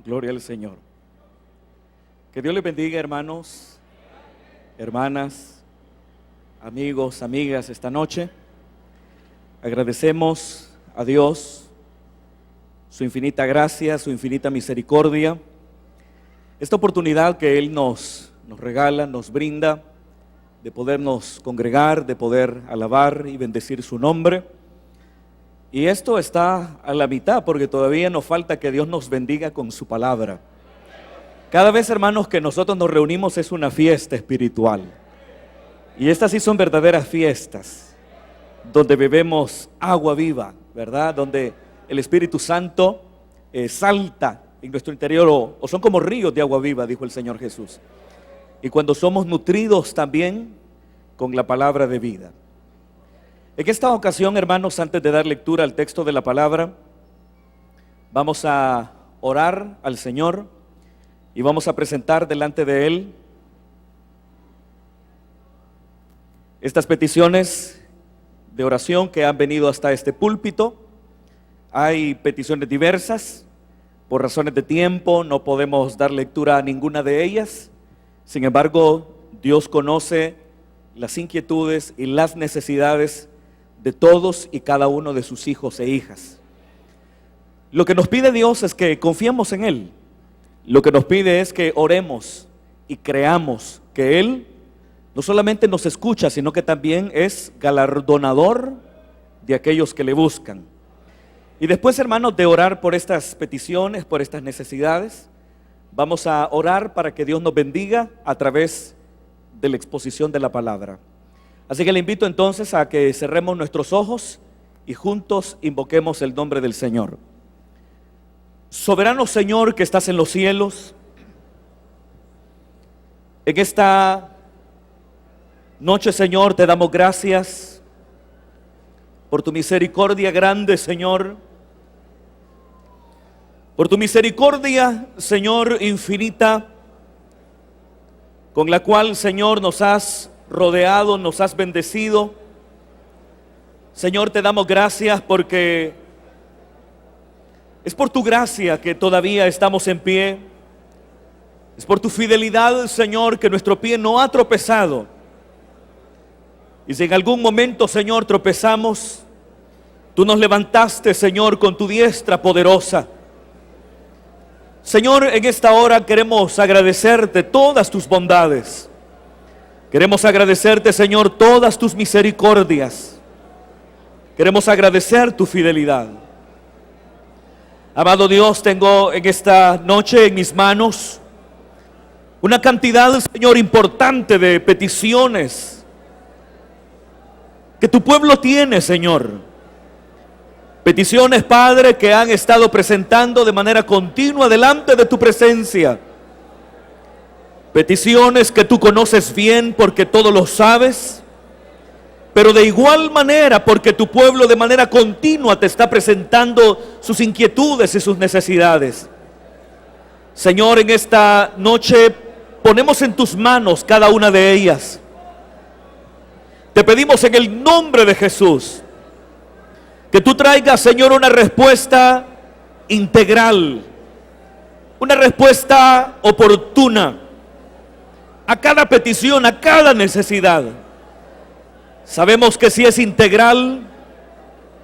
Gloria al Señor. Que Dios les bendiga, hermanos, hermanas, amigos, amigas, esta noche. Agradecemos a Dios su infinita gracia, su infinita misericordia, esta oportunidad que Él nos regala, nos brinda, de podernos congregar, de poder alabar y bendecir su nombre. Y esto está a la mitad, porque todavía nos falta que Dios nos bendiga con su palabra. Cada vez, hermanos, que nosotros nos reunimos es una fiesta espiritual. Y estas sí son verdaderas fiestas, donde bebemos agua viva, ¿verdad? Donde el Espíritu Santo salta en nuestro interior, o son como ríos de agua viva, dijo el Señor Jesús. Y cuando somos nutridos también con la palabra de vida. En esta ocasión, hermanos, antes de dar lectura al texto de la palabra, vamos a orar al Señor y vamos a presentar delante de Él estas peticiones de oración que han venido hasta este púlpito. Hay peticiones diversas, por razones de tiempo no podemos dar lectura a ninguna de ellas. Sin embargo, Dios conoce las inquietudes y las necesidades de todos y cada uno de sus hijos e hijas. Lo que nos pide Dios es que confiemos en Él. Lo que nos pide es que oremos y creamos que Él no solamente nos escucha, sino que también es galardonador de aquellos que le buscan. Y después, hermanos, de orar por estas peticiones, por estas necesidades, vamos a orar para que Dios nos bendiga a través de la exposición de la palabra. Así que le invito entonces a que cerremos nuestros ojos y juntos invoquemos el nombre del Señor. Soberano Señor que estás en los cielos, en esta noche, Señor, te damos gracias por tu misericordia grande, Señor, por tu misericordia, Señor, infinita, con la cual, Señor, nos has rodeado, nos has bendecido. Señor, te damos gracias porque es por tu gracia que todavía estamos en pie. Es por tu fidelidad, Señor, que nuestro pie no ha tropezado. Y si en algún momento, Señor, tropezamos, tú nos levantaste, Señor, con tu diestra poderosa. Señor, en esta hora queremos agradecerte todas tus bondades. Queremos agradecerte, Señor, todas tus misericordias. Queremos agradecer tu fidelidad. Amado Dios, tengo en esta noche en mis manos una cantidad, Señor, importante de peticiones que tu pueblo tiene, Señor. Peticiones, Padre, que han estado presentando de manera continua delante de tu presencia. Peticiones que tú conoces bien porque todo lo sabes, pero de igual manera porque tu pueblo de manera continua te está presentando sus inquietudes y sus necesidades. Señor, en esta noche ponemos en tus manos cada una de ellas. Te pedimos en el nombre de Jesús que tú traigas, Señor, una respuesta integral, una respuesta oportuna a cada petición, a cada necesidad. Sabemos que si es integral,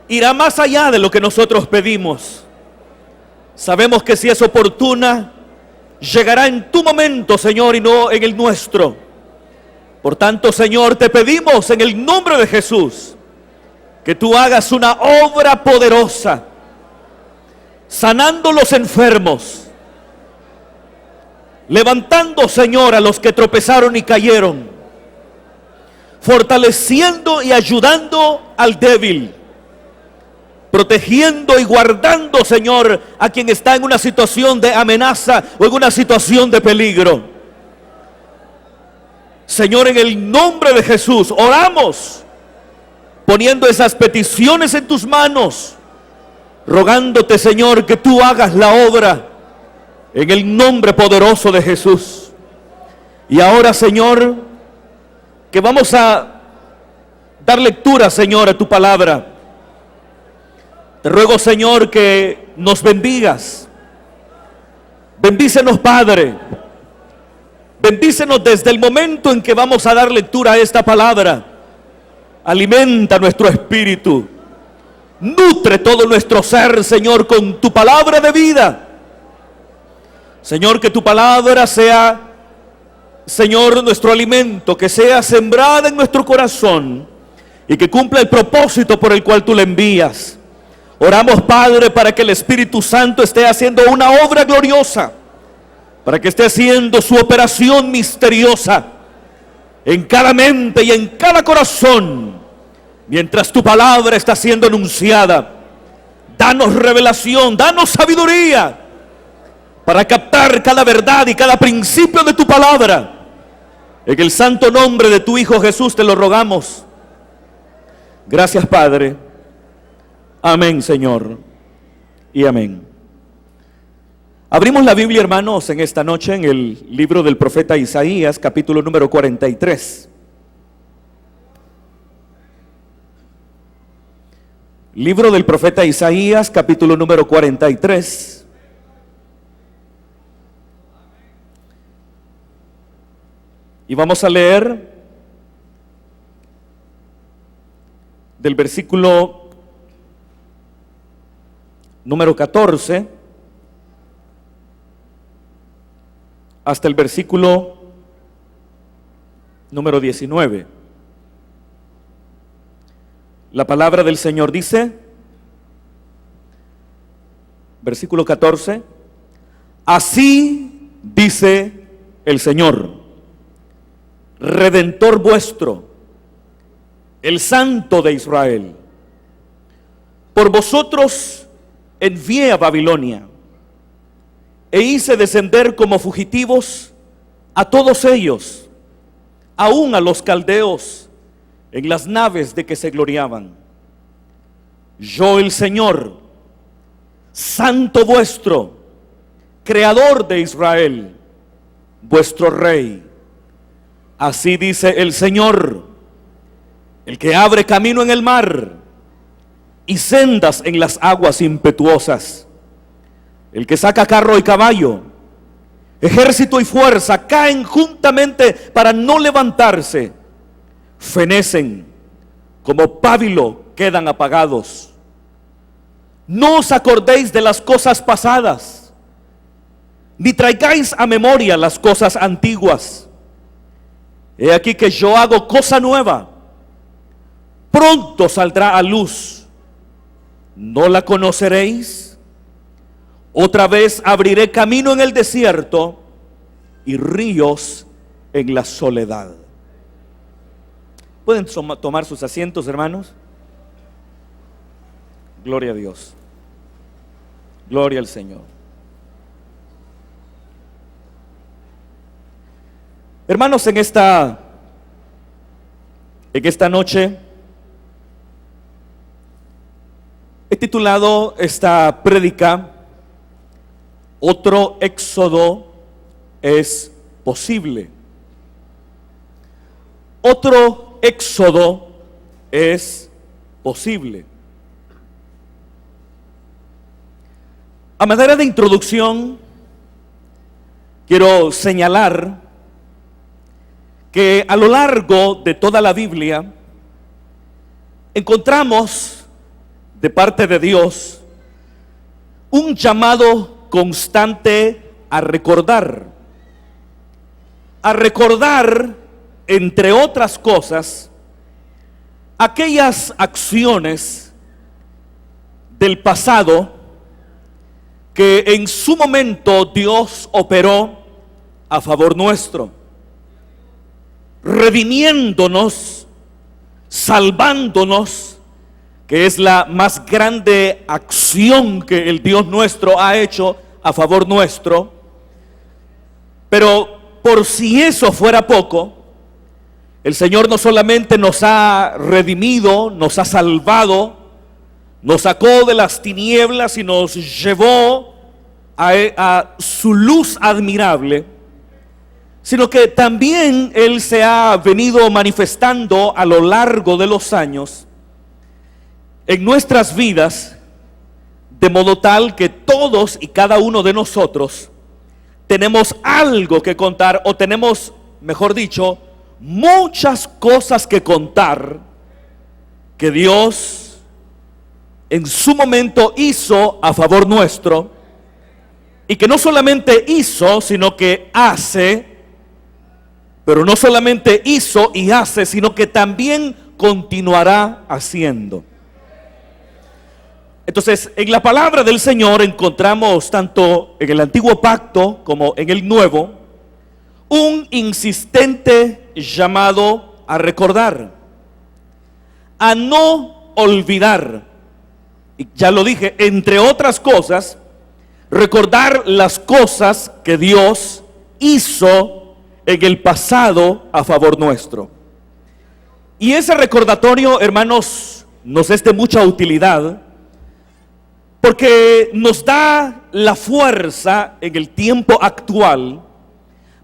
irá más allá de lo que nosotros pedimos. Sabemos que si es oportuna, llegará en tu momento, Señor, y no en el nuestro. Por tanto, Señor, te pedimos en el nombre de Jesús que tú hagas una obra poderosa, sanando los enfermos, levantando, Señor, a los que tropezaron y cayeron, fortaleciendo y ayudando al débil, protegiendo y guardando, Señor, a quien está en una situación de amenaza o en una situación de peligro. Señor, en el nombre de Jesús, oramos, poniendo esas peticiones en tus manos, rogándote, Señor, que tú hagas la obra en el nombre poderoso de Jesús. Y ahora, Señor, que vamos a dar lectura, Señor, a tu palabra. Te ruego, Señor, que nos bendigas, Bendícenos, Padre. Bendícenos desde el momento en que vamos a dar lectura a esta palabra. Alimenta nuestro espíritu. Nutre todo nuestro ser, Señor, con tu palabra de vida. Señor, que tu palabra sea, Señor, nuestro alimento, que sea sembrada en nuestro corazón y que cumpla el propósito por el cual tú la envías. Oramos, Padre, para que el Espíritu Santo esté haciendo una obra gloriosa, para que esté haciendo su operación misteriosa en cada mente y en cada corazón, mientras tu palabra está siendo anunciada. Danos revelación, danos sabiduría para captar cada verdad y cada principio de tu palabra. En el santo nombre de tu Hijo Jesús te lo rogamos. Gracias, Padre. Amén, Señor. Y amén. Abrimos la Biblia, hermanos, en esta noche en el libro del profeta Isaías, capítulo número 43. Libro del profeta Isaías, capítulo número 43. Y vamos a leer del versículo número 14 hasta el versículo número 19. La palabra del Señor dice, versículo 14, así dice el Señor, Redentor vuestro, el Santo de Israel. Por vosotros envié a Babilonia e hice descender como fugitivos a todos ellos, aún a los caldeos, en las naves de que se gloriaban. Yo, el Señor, Santo vuestro, Creador de Israel, vuestro Rey. Así dice el Señor, el que abre camino en el mar y sendas en las aguas impetuosas, el que saca carro y caballo, ejército y fuerza, caen juntamente para no levantarse, fenecen, como pábilo quedan apagados. No os acordéis de las cosas pasadas, ni traigáis a memoria las cosas antiguas. He aquí que yo hago cosa nueva, pronto saldrá a luz. ¿No la conoceréis? Otra vez abriré camino en el desierto y ríos en la soledad. ¿Pueden tomar sus asientos, hermanos? Gloria a Dios. Gloria al Señor. Hermanos, en esta noche he titulado esta prédica, Otro éxodo es posible. Otro éxodo es posible. A manera de introducción, quiero señalar que a lo largo de toda la Biblia encontramos de parte de Dios un llamado constante a recordar, entre otras cosas, aquellas acciones del pasado que en su momento Dios operó a favor nuestro, redimiéndonos, salvándonos, que es la más grande acción que el Dios nuestro ha hecho a favor nuestro. Pero por si eso fuera poco, el Señor no solamente nos ha redimido, nos ha salvado, nos sacó de las tinieblas y nos llevó a su luz admirable, sino que también Él se ha venido manifestando a lo largo de los años en nuestras vidas, de modo tal que todos y cada uno de nosotros tenemos algo que contar, o tenemos, mejor dicho, muchas cosas que contar que Dios en su momento hizo a favor nuestro, y que no solamente hizo, sino que hace, pero no solamente hizo y hace, sino que también continuará haciendo. Entonces, en la palabra del Señor encontramos, tanto en el antiguo pacto como en el nuevo, un insistente llamado a recordar, a no olvidar. Y ya lo dije, entre otras cosas, recordar las cosas que Dios hizo en el pasado a favor nuestro. Y ese recordatorio, hermanos, nos es de mucha utilidad, porque nos da la fuerza en el tiempo actual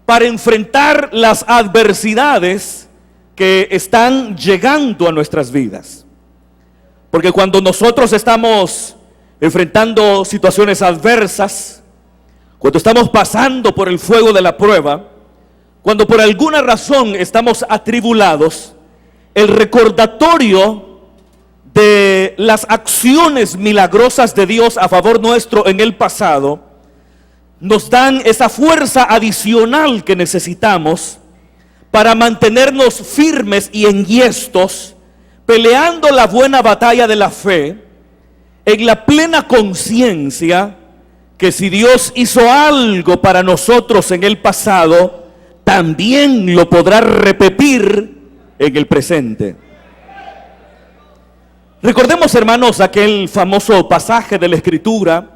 para enfrentar las adversidades que están llegando a nuestras vidas. Porque cuando nosotros estamos enfrentando situaciones adversas, cuando estamos pasando por el fuego de la prueba, cuando por alguna razón estamos atribulados, el recordatorio de las acciones milagrosas de Dios a favor nuestro en el pasado nos dan esa fuerza adicional que necesitamos para mantenernos firmes y enhiestos, peleando la buena batalla de la fe, en la plena conciencia que si Dios hizo algo para nosotros en el pasado, también lo podrá repetir en el presente. Recordemos, hermanos, aquel famoso pasaje de la Escritura,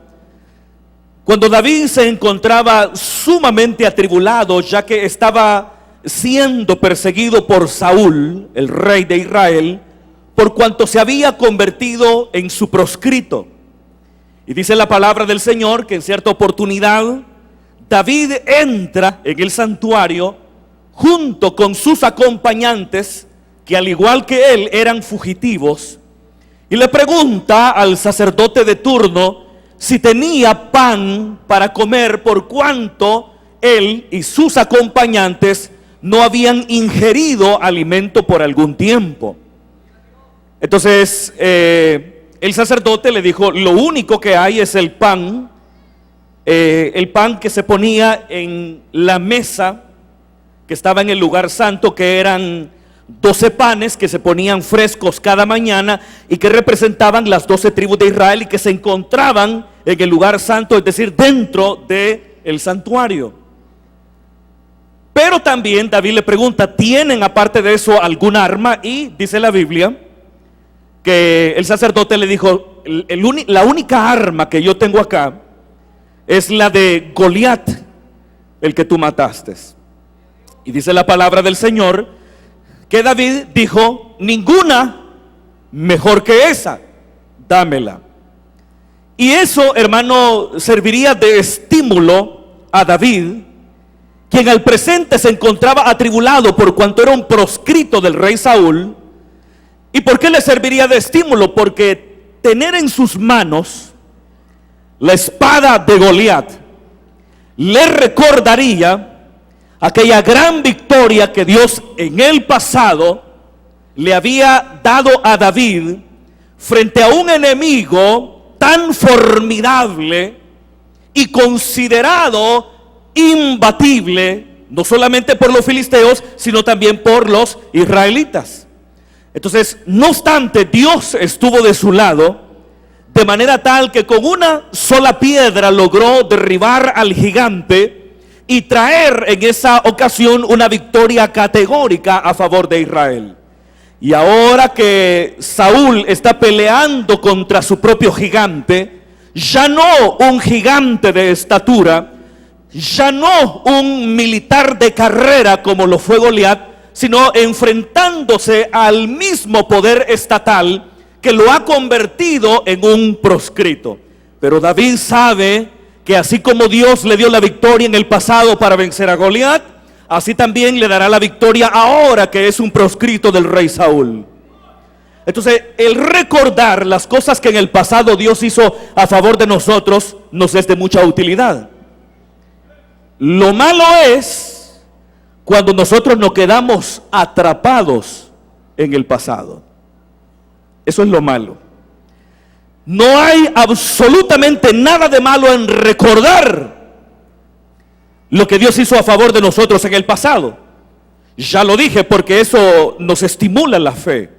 cuando David se encontraba sumamente atribulado, ya que estaba siendo perseguido por Saúl, el rey de Israel, por cuanto se había convertido en su proscrito. Y dice la palabra del Señor que en cierta oportunidad David entra en el santuario junto con sus acompañantes, que al igual que él eran fugitivos, y le pregunta al sacerdote de turno si tenía pan para comer, por cuanto él y sus acompañantes no habían ingerido alimento por algún tiempo. Entonces el sacerdote le dijo: lo único que hay es el pan que se ponía en la mesa que estaba en el lugar santo, que eran 12 panes que se ponían frescos cada mañana y que representaban las 12 tribus de Israel y que se encontraban en el lugar santo, es decir, dentro del santuario. Pero también David le pregunta: ¿tienen aparte de eso alguna arma? Y dice la Biblia que el sacerdote le dijo: la única arma que yo tengo acá es la de Goliat, el que tú mataste. Y dice la palabra del Señor que David dijo: ninguna mejor que esa, dámela. Y eso, hermano, serviría de estímulo a David, quien al presente se encontraba atribulado por cuanto era un proscrito del rey Saúl. ¿Y por qué le serviría de estímulo? Porque tener en sus manos la espada de Goliat le recordaría aquella gran victoria que Dios en el pasado le había dado a David frente a un enemigo tan formidable y considerado imbatible, no solamente por los filisteos, sino también por los israelitas. Entonces, no obstante, Dios estuvo de su lado, de manera tal que con una sola piedra logró derribar al gigante y traer en esa ocasión una victoria categórica a favor de Israel. Y ahora que Saúl está peleando contra su propio gigante, ya no un gigante de estatura, ya no un militar de carrera como lo fue Goliat, sino enfrentándose al mismo poder estatal que lo ha convertido en un proscrito. Pero David sabe que así como Dios le dio la victoria en el pasado para vencer a Goliat, así también le dará la victoria ahora que es un proscrito del rey Saúl. Entonces, el recordar las cosas que en el pasado Dios hizo a favor de nosotros nos es de mucha utilidad. Lo malo es cuando nosotros nos quedamos atrapados en el pasado. Eso es lo malo. No hay absolutamente nada de malo en recordar lo que Dios hizo a favor de nosotros en el pasado. Ya lo dije, porque eso nos estimula la fe,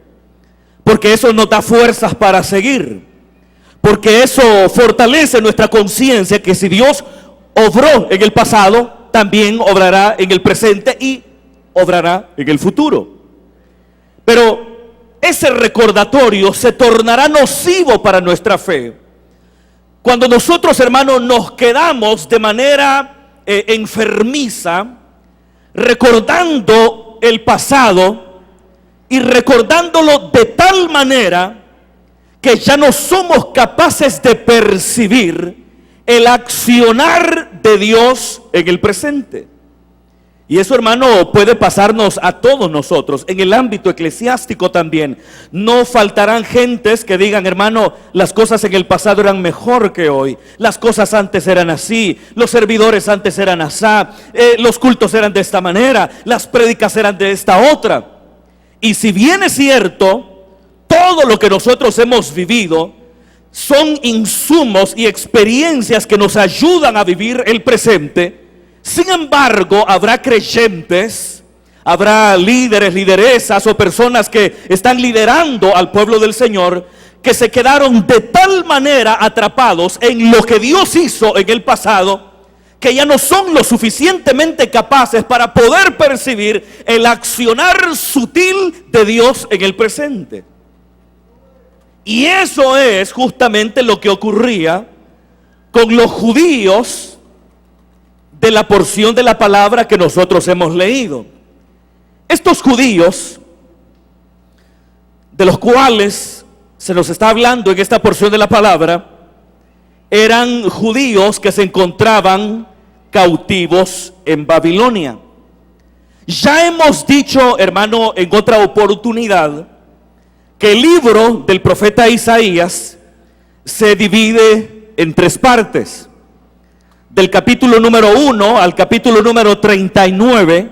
porque eso nos da fuerzas para seguir, porque eso fortalece nuestra conciencia que si Dios obró en el pasado, también obrará en el presente y obrará en el futuro. Pero ese recordatorio se tornará nocivo para nuestra fe cuando nosotros, hermanos, nos quedamos de manera enfermiza recordando el pasado y recordándolo de tal manera que ya no somos capaces de percibir el accionar de Dios en el presente. Y eso, hermano, puede pasarnos a todos nosotros, en el ámbito eclesiástico también. No faltarán gentes que digan, hermano, las cosas en el pasado eran mejor que hoy. Las cosas antes eran así, los servidores antes eran asá, los cultos eran de esta manera, las prédicas eran de esta otra. Y si bien es cierto, todo lo que nosotros hemos vivido son insumos y experiencias que nos ayudan a vivir el presente. Sin embargo, habrá creyentes, habrá líderes, lideresas o personas que están liderando al pueblo del Señor que se quedaron de tal manera atrapados en lo que Dios hizo en el pasado que ya no son lo suficientemente capaces para poder percibir el accionar sutil de Dios en el presente. Y eso es justamente lo que ocurría con los judíos de la porción de la palabra que nosotros hemos leído. Estos judíos, de los cuales se nos está hablando en esta porción de la palabra, eran judíos que se encontraban cautivos en Babilonia. Ya hemos dicho, hermano, en otra oportunidad, que el libro del profeta Isaías se divide en 3 partes. Del capítulo número 1 al capítulo número 39,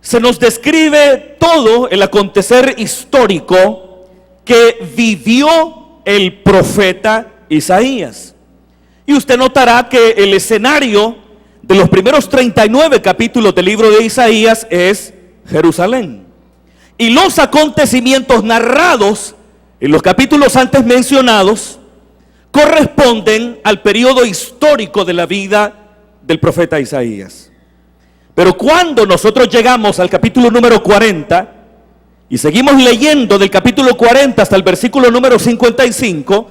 se nos describe todo el acontecer histórico que vivió el profeta Isaías. Y usted notará que el escenario de los primeros 39 capítulos del libro de Isaías es Jerusalén. Y los acontecimientos narrados en los capítulos antes mencionados corresponden al periodo histórico de la vida del profeta Isaías. Pero cuando nosotros llegamos al capítulo número 40 y seguimos leyendo del capítulo 40 hasta el versículo número 55,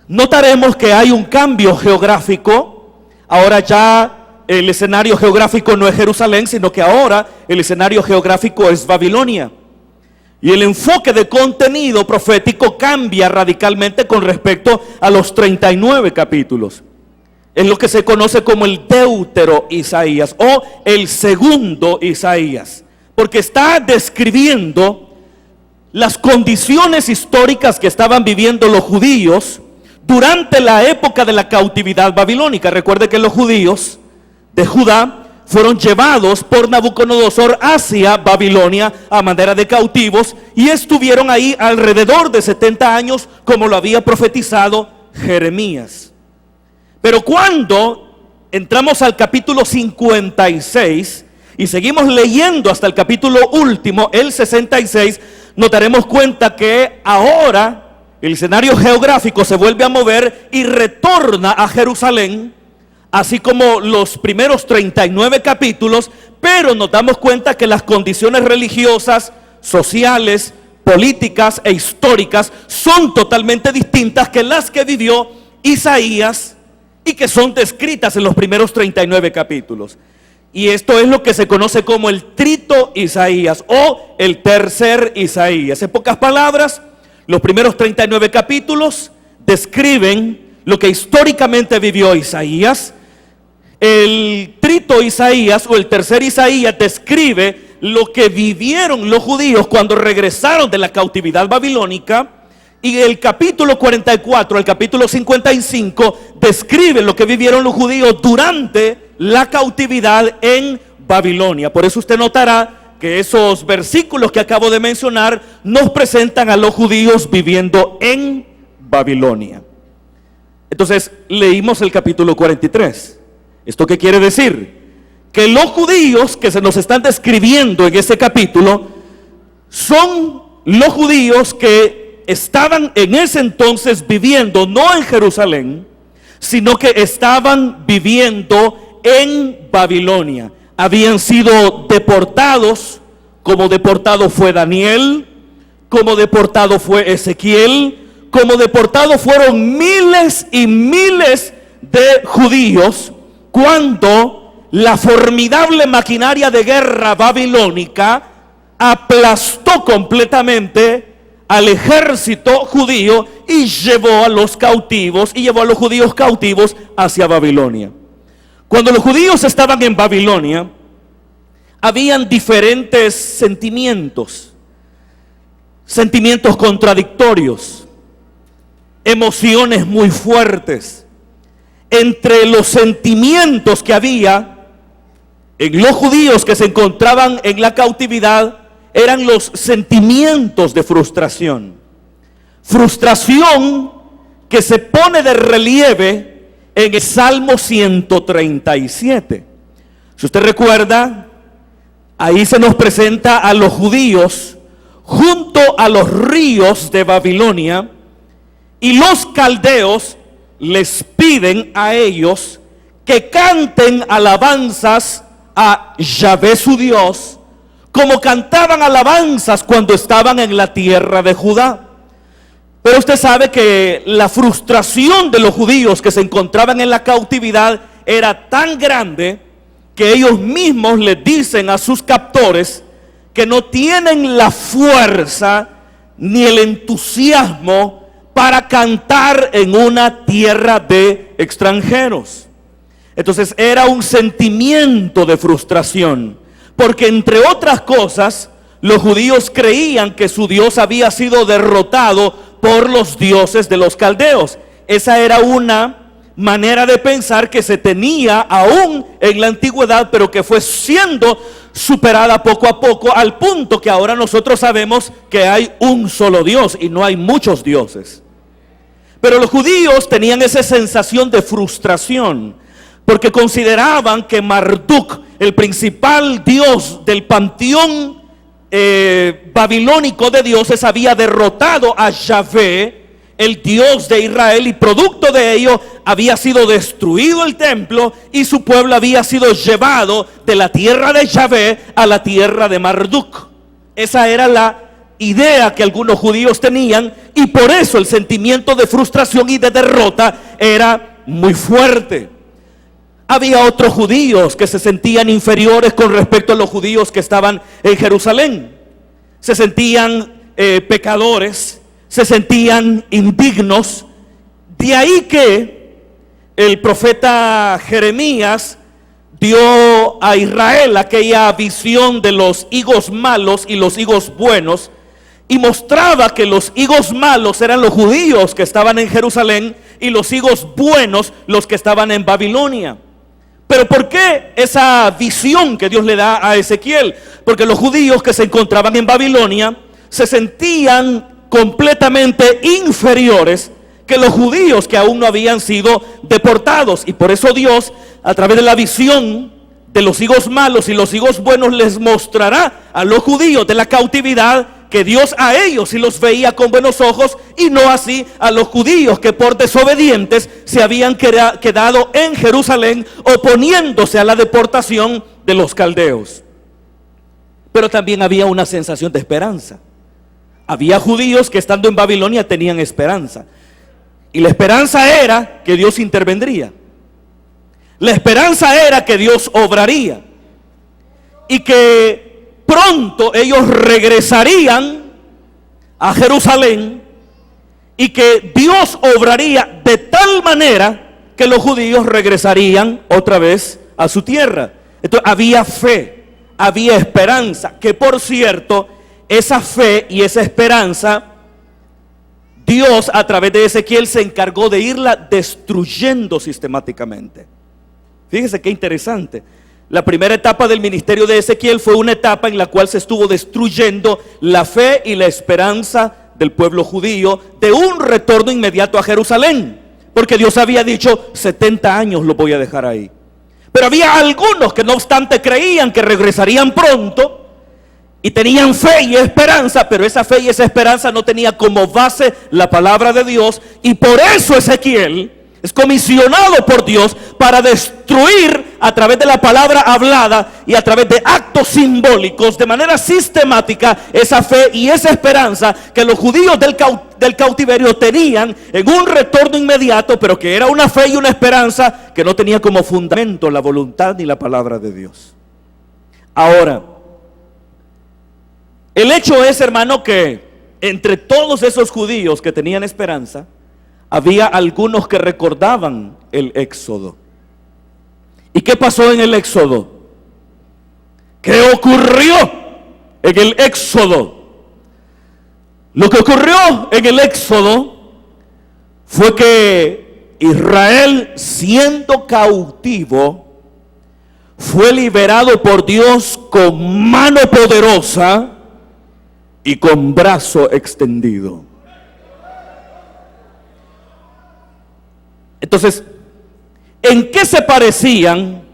notaremos que hay un cambio geográfico. Ahora ya el escenario geográfico no es Jerusalén, sino que ahora el escenario geográfico es Babilonia. Y el enfoque de contenido profético cambia radicalmente con respecto a los 39 capítulos. Es lo que se conoce como el Deutero Isaías o el segundo Isaías, porque está describiendo las condiciones históricas que estaban viviendo los judíos durante la época de la cautividad babilónica. Recuerde que los judíos de Judá fueron llevados por Nabucodonosor hacia Babilonia a manera de cautivos y estuvieron ahí alrededor de 70 años, como lo había profetizado Jeremías. Pero cuando entramos al capítulo 56 y seguimos leyendo hasta el capítulo último, el 66, notaremos cuenta que ahora el escenario geográfico se vuelve a mover y retorna a Jerusalén, así como los primeros 39 capítulos, pero nos damos cuenta que las condiciones religiosas, sociales, políticas e históricas son totalmente distintas que las que vivió Isaías y que son descritas en los primeros 39 capítulos. Y esto es lo que se conoce como el trito Isaías o el tercer Isaías. En pocas palabras, los primeros 39 capítulos describen lo que históricamente vivió Isaías. El trito Isaías o el tercer Isaías describe lo que vivieron los judíos cuando regresaron de la cautividad babilónica. Y el capítulo 44 al capítulo 55 describe lo que vivieron los judíos durante la cautividad en Babilonia. Por eso usted notará que esos versículos que acabo de mencionar nos presentan a los judíos viviendo en Babilonia. Entonces leímos el capítulo 43. ¿Esto qué quiere decir? Que los judíos que se nos están describiendo en ese capítulo son los judíos que estaban en ese entonces viviendo no en Jerusalén, sino que estaban viviendo en Babilonia. Habían sido deportados, como deportado fue Daniel, como deportado fue Ezequiel, como deportados fueron miles y miles de judíos cuando la formidable maquinaria de guerra babilónica aplastó completamente al ejército judío y llevó a los cautivos y llevó a los judíos cautivos hacia Babilonia. Cuando los judíos estaban en Babilonia, habían diferentes sentimientos contradictorios, emociones muy fuertes. Entre los sentimientos que había en los judíos que se encontraban en la cautividad eran los sentimientos de frustración. Frustración que se pone de relieve en el Salmo 137. Si usted recuerda, ahí se nos presenta a los judíos junto a los ríos de Babilonia, y los caldeos les piden a ellos que canten alabanzas a Yahvé su Dios, como cantaban alabanzas cuando estaban en la tierra de Judá. Pero usted sabe que la frustración de los judíos que se encontraban en la cautividad era tan grande que ellos mismos les dicen a sus captores que no tienen la fuerza ni el entusiasmo para cantar en una tierra de extranjeros. Entonces era un sentimiento de frustración, porque entre otras cosas, los judíos creían que su Dios había sido derrotado por los dioses de los caldeos. Esa era una manera de pensar que se tenía aún en la antigüedad, pero que fue siendo superada poco a poco, al punto que ahora nosotros sabemos que hay un solo Dios y no hay muchos dioses. Pero los judíos tenían esa sensación de frustración, porque consideraban que Marduk, el principal dios del panteón babilónico de dioses, había derrotado a Yahvé, el Dios de Israel, y producto de ello había sido destruido el templo y su pueblo había sido llevado de la tierra de Yahvé a la tierra de Marduk. Esa era la idea que algunos judíos tenían, y por eso el sentimiento de frustración y de derrota era muy fuerte. Había otros judíos que se sentían inferiores con respecto a los judíos que estaban en Jerusalén. Se sentían pecadores, se sentían indignos. De ahí que el profeta Jeremías dio a Israel aquella visión de los higos malos y los higos buenos, y mostraba que los higos malos eran los judíos que estaban en Jerusalén y los higos buenos los que estaban en Babilonia. Pero ¿por qué esa visión que Dios le da a Ezequiel? Porque los judíos que se encontraban en Babilonia se sentían completamente inferiores que los judíos que aún no habían sido deportados, y por eso Dios, a través de la visión de los higos malos y los higos buenos, les mostrará a los judíos de la cautividad que Dios a ellos sí los veía con buenos ojos, y no así a los judíos que por desobedientes se habían quedado en Jerusalén oponiéndose a la deportación de los caldeos. Pero también había una sensación de esperanza. Había judíos que estando en Babilonia tenían esperanza, y la esperanza era que Dios intervendría. La esperanza era que Dios obraría y que pronto ellos regresarían a Jerusalén, y que Dios obraría de tal manera que los judíos regresarían otra vez a su tierra. Entonces había fe, había esperanza, que por cierto, esa fe y esa esperanza, Dios a través de Ezequiel se encargó de irla destruyendo sistemáticamente. Fíjese qué interesante. La primera etapa del ministerio de Ezequiel fue una etapa en la cual se estuvo destruyendo la fe y la esperanza del pueblo judío de un retorno inmediato a Jerusalén, porque Dios había dicho 70 años lo voy a dejar ahí. Pero había algunos que no obstante creían que regresarían pronto y tenían fe y esperanza, pero esa fe y esa esperanza no tenía como base la palabra de Dios, y por eso Ezequiel es comisionado por Dios para destruir a través de la palabra hablada y a través de actos simbólicos de manera sistemática esa fe y esa esperanza que los judíos del cautiverio tenían en un retorno inmediato, pero que era una fe y una esperanza que no tenía como fundamento la voluntad ni la palabra de Dios. Ahora, el hecho es, hermano, que entre todos esos judíos que tenían esperanza, había algunos que recordaban el éxodo. ¿Y qué pasó en el éxodo? ¿Qué ocurrió en el éxodo? Lo que ocurrió en el éxodo fue que Israel, siendo cautivo, fue liberado por Dios con mano poderosa y con brazo extendido. Entonces, ¿en qué se parecían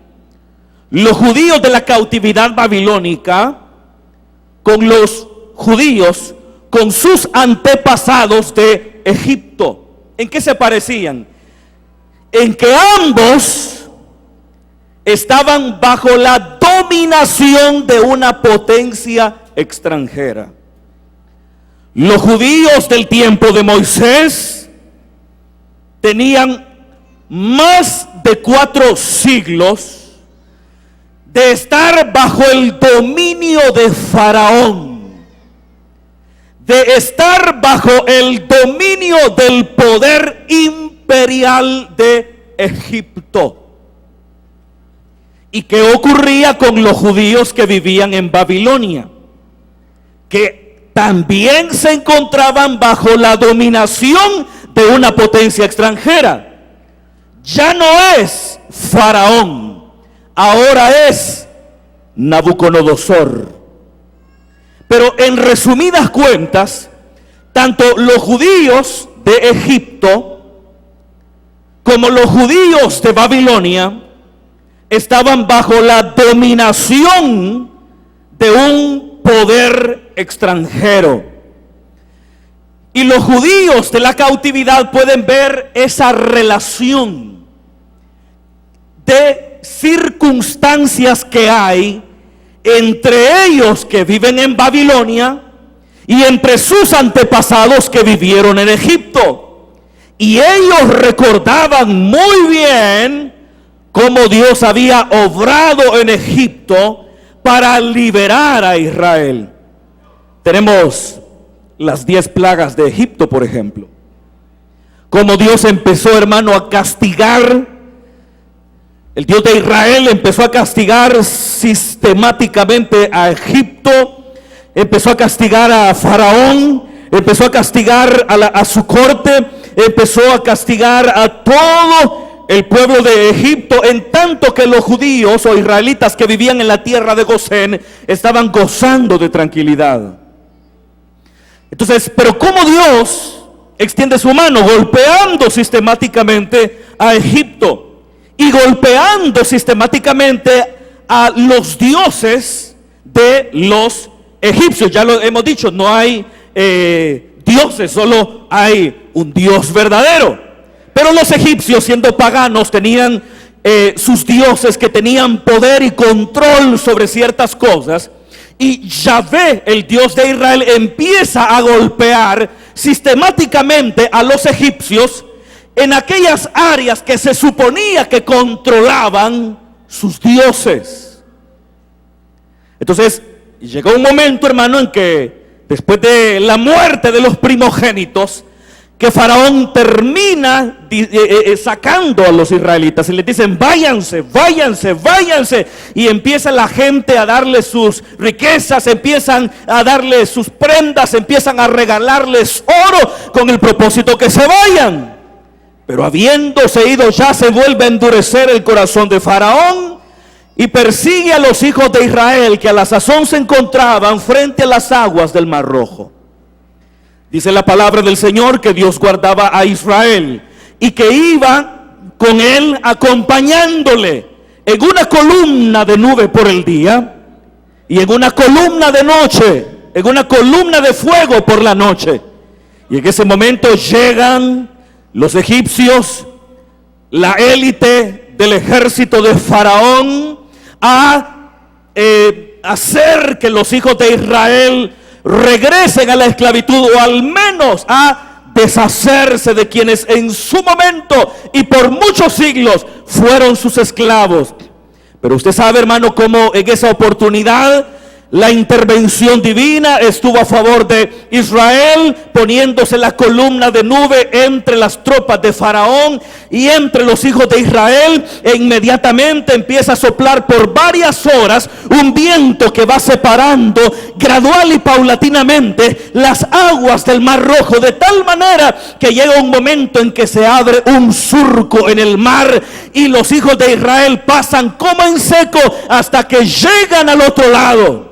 los judíos de la cautividad babilónica con los judíos, con sus antepasados de Egipto? ¿En qué se parecían? En que ambos estaban bajo la dominación de una potencia extranjera. Los judíos del tiempo de Moisés tenían más de 4 siglos de estar bajo el dominio de Faraón, de estar bajo el dominio del poder imperial de Egipto. ¿Y qué ocurría con los judíos que vivían en Babilonia? Que también se encontraban bajo la dominación de una potencia extranjera. Ya no es Faraón, ahora es Nabucodonosor. Pero en resumidas cuentas, tanto los judíos de Egipto como los judíos de Babilonia estaban bajo la dominación de un poder extranjero. Y los judíos de la cautividad pueden ver esa relación de circunstancias que hay entre ellos que viven en Babilonia y entre sus antepasados que vivieron en Egipto. Y ellos recordaban muy bien cómo Dios había obrado en Egipto para liberar a Israel. Tenemos las 10 plagas de Egipto, por ejemplo. Como Dios empezó, hermano, a castigar. El Dios de Israel empezó a castigar sistemáticamente a Egipto, empezó a castigar a Faraón, empezó a castigar a su corte, empezó a castigar a todo el pueblo de Egipto, en tanto que los judíos o israelitas que vivían en la tierra de Gosén estaban gozando de tranquilidad. Entonces, pero ¿cómo Dios extiende su mano? Golpeando sistemáticamente a Egipto y golpeando sistemáticamente a los dioses de los egipcios. Ya lo hemos dicho, no hay dioses, solo hay un Dios verdadero. Pero los egipcios, siendo paganos, tenían sus dioses que tenían poder y control sobre ciertas cosas. Y Yahvé, el Dios de Israel, empieza a golpear sistemáticamente a los egipcios en aquellas áreas que se suponía que controlaban sus dioses. Entonces, llegó un momento, hermano, en que después de la muerte de los primogénitos, que Faraón termina sacando a los israelitas y les dicen: váyanse, váyanse, váyanse. Y empieza la gente a darle sus riquezas, empiezan a darle sus prendas, empiezan a regalarles oro con el propósito que se vayan. Pero habiéndose ido ya, se vuelve a endurecer el corazón de Faraón y persigue a los hijos de Israel, que a la sazón se encontraban frente a las aguas del Mar Rojo. Dice la palabra del Señor que Dios guardaba a Israel y que iba con él acompañándole en una columna de nube por el día y en una columna de noche, en una columna de fuego por la noche. Y en ese momento llegan los egipcios, la élite del ejército de Faraón, a hacer que los hijos de Israel regresen a la esclavitud, o al menos a deshacerse de quienes en su momento y por muchos siglos fueron sus esclavos. Pero usted sabe, hermano, cómo en esa oportunidad la intervención divina estuvo a favor de Israel, poniéndose la columna de nube entre las tropas de Faraón y entre los hijos de Israel, e inmediatamente empieza a soplar por varias horas un viento que va separando gradual y paulatinamente las aguas del Mar Rojo, de tal manera que llega un momento en que se abre un surco en el mar y los hijos de Israel pasan como en seco hasta que llegan al otro lado.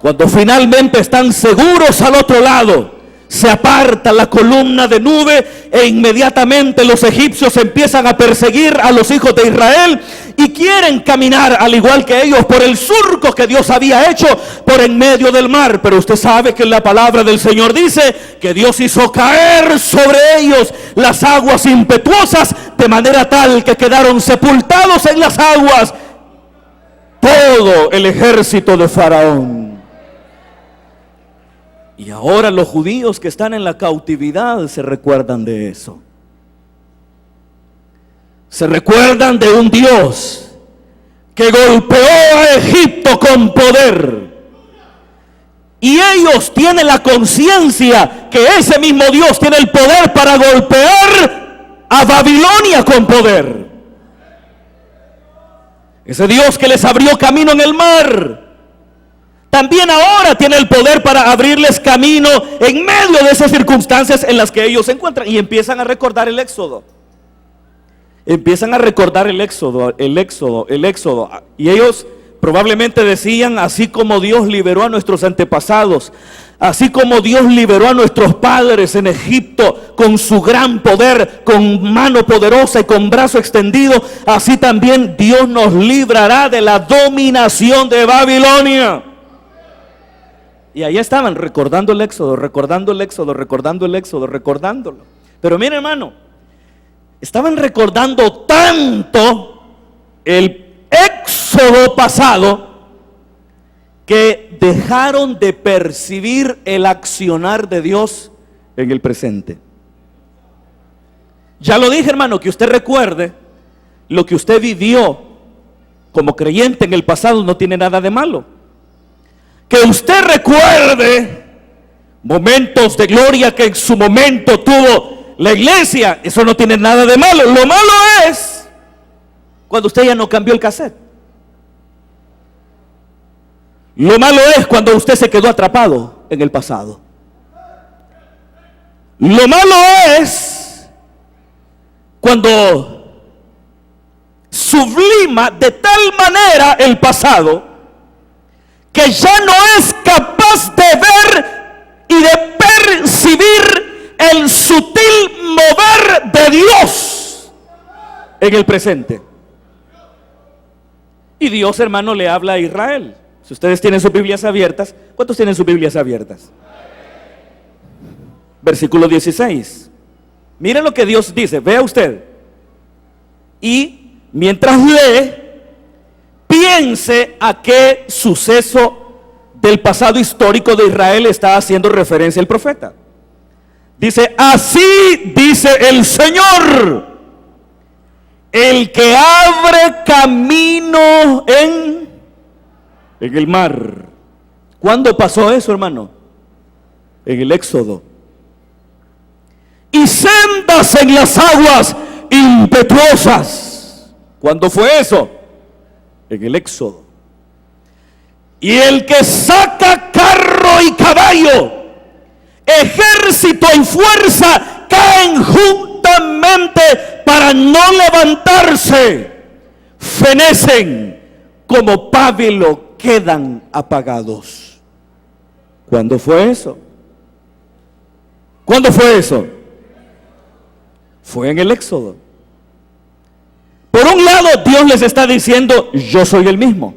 Cuando finalmente están seguros al otro lado, se aparta la columna de nube e inmediatamente los egipcios empiezan a perseguir a los hijos de Israel y quieren caminar al igual que ellos por el surco que Dios había hecho por en medio del mar. Pero usted sabe que la palabra del Señor dice que Dios hizo caer sobre ellos las aguas impetuosas, de manera tal que quedaron sepultados en las aguas todo el ejército de Faraón. Y ahora los judíos que están en la cautividad se recuerdan de eso. Se recuerdan de un Dios que golpeó a Egipto con poder. Y ellos tienen la conciencia que ese mismo Dios tiene el poder para golpear a Babilonia con poder. Ese Dios que les abrió camino en el mar, también ahora tiene el poder para abrirles camino en medio de esas circunstancias en las que ellos se encuentran. Y empiezan a recordar el éxodo. Empiezan a recordar el éxodo. Y ellos probablemente decían: así como Dios liberó a nuestros antepasados, así como Dios liberó a nuestros padres en Egipto con su gran poder, con mano poderosa y con brazo extendido, así también Dios nos librará de la dominación de Babilonia. Y ahí estaban recordando el éxodo, recordándolo. Pero mire, hermano, estaban recordando tanto el éxodo pasado que dejaron de percibir el accionar de Dios en el presente. Ya lo dije, hermano, que usted recuerde lo que usted vivió como creyente en el pasado no tiene nada de malo. Que usted recuerde momentos de gloria que en su momento tuvo la iglesia, eso no tiene nada de malo. Lo malo es cuando usted ya no cambió el cassette. Lo malo es cuando usted se quedó atrapado en el pasado. Lo malo es cuando sublima de tal manera el pasado que ya no es capaz de ver y de percibir el sutil mover de Dios en el presente. Y Dios, hermano, le habla a Israel. Si ustedes tienen sus Biblias abiertas, ¿cuántos tienen sus Biblias abiertas? Versículo 16. Miren lo que Dios dice, vea usted. Y mientras lee, piense a qué suceso del pasado histórico de Israel está haciendo referencia el profeta. Dice: así dice el Señor, el que abre camino en el mar. ¿Cuándo pasó eso, hermano? En el Éxodo. Y sendas en las aguas impetuosas. ¿Cuándo fue eso? En el Éxodo. Y el que saca carro y caballo, ejército y fuerza, caen juntamente solamente para no levantarse, fenecen como pábilo, quedan apagados. ¿Cuándo fue eso? ¿Cuándo fue eso? Fue en el Éxodo. Por un lado, Dios les está diciendo: yo soy el mismo.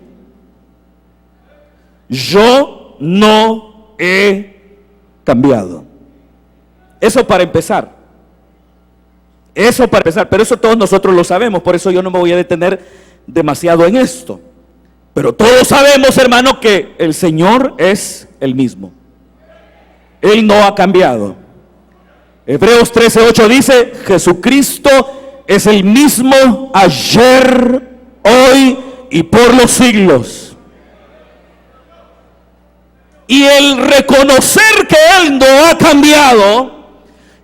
Yo no he cambiado. Eso para empezar. Eso para empezar. Pero eso todos nosotros lo sabemos. Por eso yo no me voy a detener demasiado en esto. Pero todos sabemos, hermano, que el Señor es el mismo. Él no ha cambiado. Hebreos 13:8 dice: Jesucristo es el mismo ayer, hoy y por los siglos. Y el reconocer que Él no ha cambiado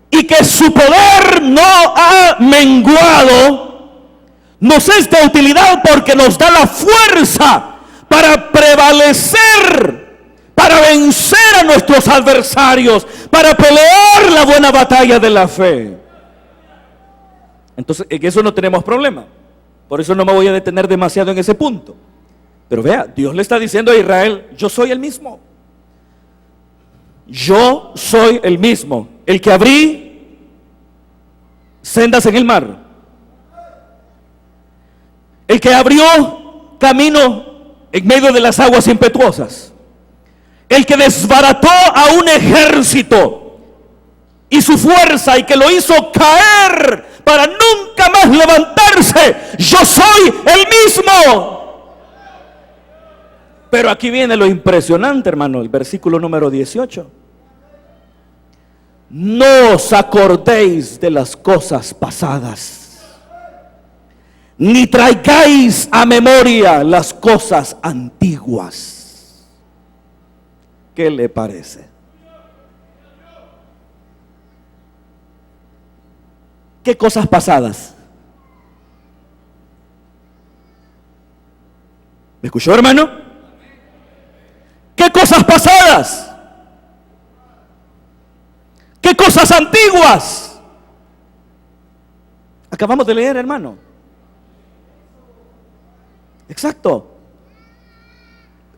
y que su poder no ha menguado, nos es de utilidad porque nos da la fuerza para prevalecer, para vencer a nuestros adversarios, para pelear la buena batalla de la fe. Entonces, en eso no tenemos problema. Por eso no me voy a detener demasiado en ese punto. Pero vea, Dios le está diciendo a Israel: yo soy el mismo. Yo soy el mismo, el que abrí sendas en el mar, el que abrió camino en medio de las aguas impetuosas, el que desbarató a un ejército y su fuerza y que lo hizo caer para nunca más levantarse. Yo soy el mismo. Pero aquí viene lo impresionante, hermano, el versículo número 18. No os acordéis de las cosas pasadas, ni traigáis a memoria las cosas antiguas. ¿Qué le parece? ¿Qué cosas pasadas? ¿Me escuchó, hermano? ¿Qué cosas pasadas? ¿Qué cosas antiguas? Acabamos de leer, hermano. Exacto.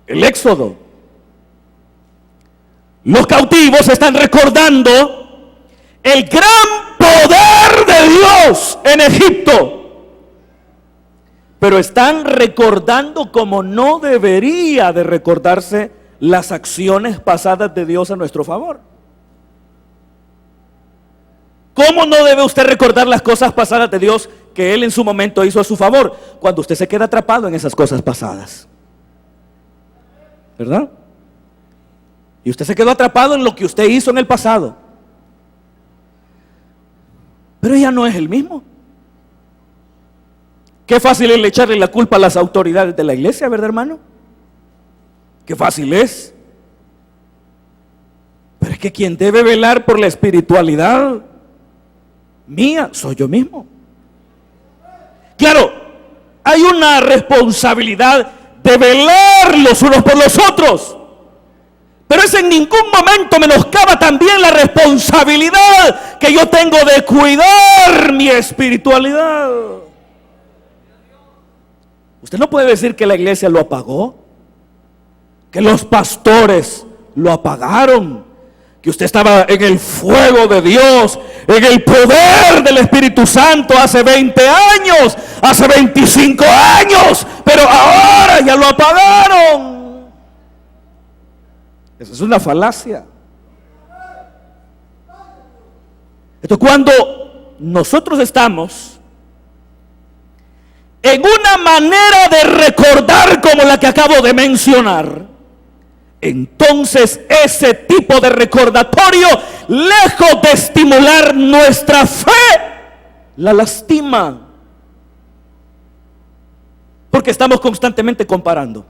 El Éxodo. Los cautivos están recordando el gran poder de Dios en Egipto, pero están recordando como no debería de recordarse las acciones pasadas de Dios a nuestro favor. ¿Cómo no debe usted recordar las cosas pasadas de Dios que Él en su momento hizo a su favor? Cuando usted se queda atrapado en esas cosas pasadas, ¿verdad? Y usted se quedó atrapado en lo que usted hizo en el pasado. Pero ya no es el mismo. Qué fácil es echarle la culpa a las autoridades de la iglesia, ¿verdad, hermano? Qué fácil es. Pero es que quien debe velar por la espiritualidad mía soy yo mismo. Claro, hay una responsabilidad de velar los unos por los otros, pero es en ningún momento menoscaba también la responsabilidad que yo tengo de cuidar mi espiritualidad. Usted no puede decir que la iglesia lo apagó, que los pastores lo apagaron, que usted estaba en el fuego de Dios, en el poder del Espíritu Santo hace 20 años, hace 25 años, pero ahora ya lo apagaron. Esa es una falacia. Entonces, cuando nosotros estamos en una manera de recordar como la que acabo de mencionar, entonces ese tipo de recordatorio, lejos de estimular nuestra fe, la lastima. Porque estamos constantemente comparando.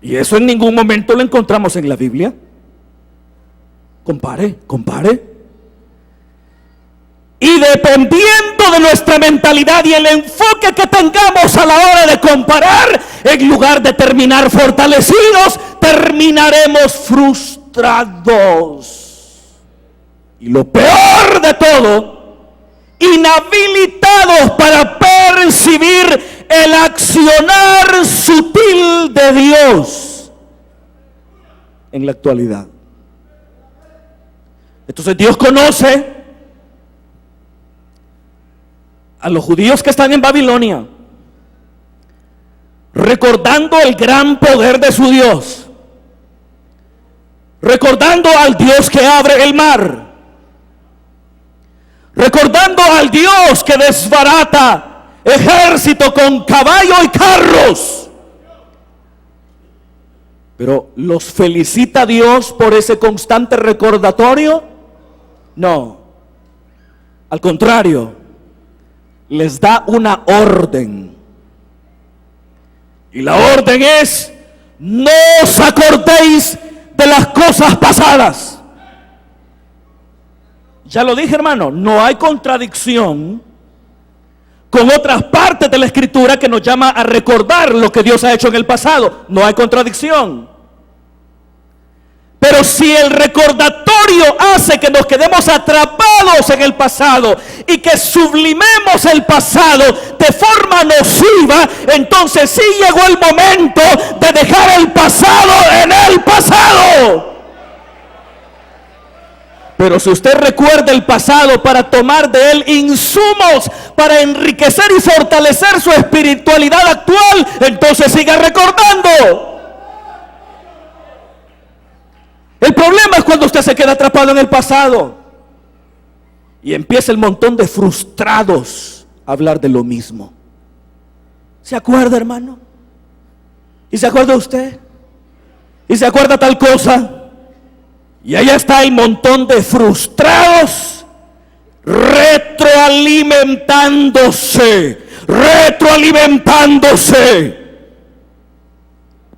Y eso en ningún momento lo encontramos en la Biblia. Compare. Y dependiendo de nuestra mentalidad y el enfoque que tengamos a la hora de comparar, en lugar de terminar fortalecidos, terminaremos frustrados. Y lo peor de todo, inhabilitados para percibir el accionar sutil de Dios en la actualidad. Entonces Dios conoce a los judíos que están en Babilonia, recordando el gran poder de su Dios, recordando al Dios que abre el mar, recordando al Dios que desbarata ejército con caballo y carros. Pero ¿los felicita Dios por ese constante recordatorio? No, al contrario, les da una orden. Y la orden es: no os acordéis de las cosas pasadas. Ya lo dije, hermano, no hay contradicción con otras partes de la Escritura que nos llama a recordar lo que Dios ha hecho en el pasado. No hay contradicción. Pero si el recordatorio hace que nos quedemos atrapados en el pasado y que sublimemos el pasado de forma nociva, entonces sí llegó el momento de dejar el pasado en el pasado. Pero si usted recuerda el pasado para tomar de él insumos para enriquecer y fortalecer su espiritualidad actual, entonces siga recordando. El problema es cuando usted se queda atrapado en el pasado y empieza el montón de frustrados a hablar de lo mismo. ¿Se acuerda, hermano? ¿Y se acuerda usted? ¿Y se acuerda tal cosa? Y allá está el montón de frustrados retroalimentándose,